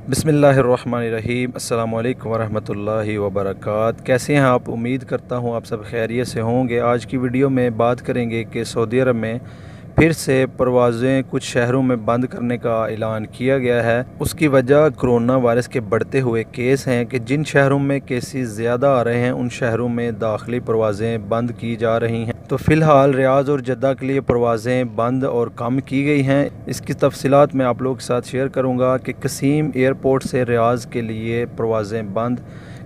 बिस्मिल्लाहिर्रहमानिर्रहीम। अस्सलाम वालेकुम वरहमतुल्लाहि वबरकात। कैसे हैं आप? उम्मीद करता हूँ आप सब खैरियत से होंगे। आज की वीडियो में बात करेंगे कि सऊदी अरब में फिर से परवाज़ें कुछ शहरों में बंद करने का ऐलान किया गया है। उसकी वजह कोरोना वायरस के बढ़ते हुए केस हैं कि जिन शहरों में केसेस ज़्यादा आ रहे हैं उन शहरों में दाखिली परवाज़ें बंद की जा रही हैं। तो फ़िलहाल रियाज़ और जद्दा के लिए परवाज़ें बंद और कम की गई हैं। इसकी तफसीलात मैं आप लोगों के साथ शेयर करूँगा कि कसीम एयरपोर्ट से रियाज़ के लिए परवाज़ें बंद,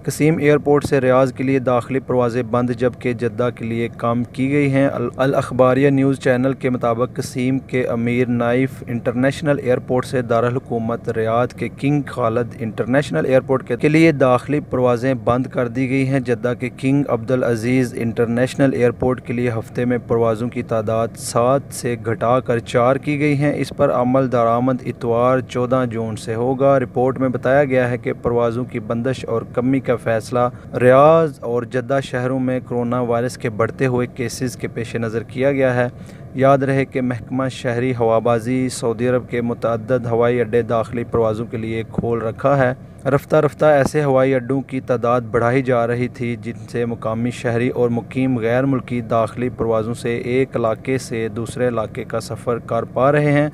कसीम एयरपोर्ट से रियाज़ के लिए दाखिली परवाज़ें बंद, जबकि जद्दा के लिए कम की गई हैं। अल अखबारिया न्यूज़ चैनल के मुताबिक कसीम के अमीर नाइफ इंटरनेशनल एयरपोर्ट से दारुल हुकूमत रियाद के किंग खालिद इंटरनेशनल एयरपोर्ट के लिए दाखिली परवाज़ें बंद कर दी गई हैं। जद्दा के किंग अब्दुल अजीज़ इंटरनेशनल एयरपोर्ट के लिए हफ्ते में परवाज़ों की तादाद 7 से घटाकर 4 की गई हैं। इस पर अमल दरामद इतवार 14 जून से होगा। रिपोर्ट में बताया गया है कि परवाज़ों की बंदिश और कमी का फैसला रियाज़ और जद्दा शहरों में कोरोना वायरस के बढ़ते हुए केसेस के पेश नज़र किया गया है। याद रहे कि महकमा शहरी हवाबाजी सऊदी अरब के मुतअद्दिद हवाई अड्डे दाखिली परवाज़ों के लिए खोल रखा है। रफ्ता रफ्ता ऐसे हवाई अड्डों की तादाद बढ़ाई जा रही थी जिनसे मुकामी शहरी और मुकीम गैर मुल्की दाखिली परवाज़ों से एक इलाके से दूसरे इलाके का सफ़र कर पा रहे हैं।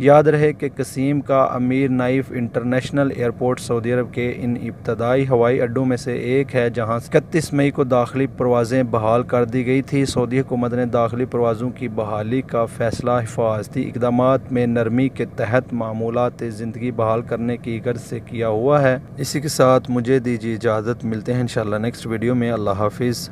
याद रहे कि कसीम का अमीर नाइफ इंटरनेशनल एयरपोर्ट सऊदी अरब के इन इब्तदाई हवाई अड्डों में से एक है जहां 31 मई को दाखिली परवाज़ें बहाल कर दी गई थी। सऊदी हुकूमत ने दाखिली परवाज़ों की बहाली का फैसला हिफाजती इक़दामात में नरमी के तहत मामूलात ज़िंदगी बहाल करने की गर्ज से किया हुआ है। इसी के साथ मुझे दीजिए इजाज़त। मिलते हैं इंशाअल्लाह नेक्स्ट वीडियो में। अल्लाह हाफिज़।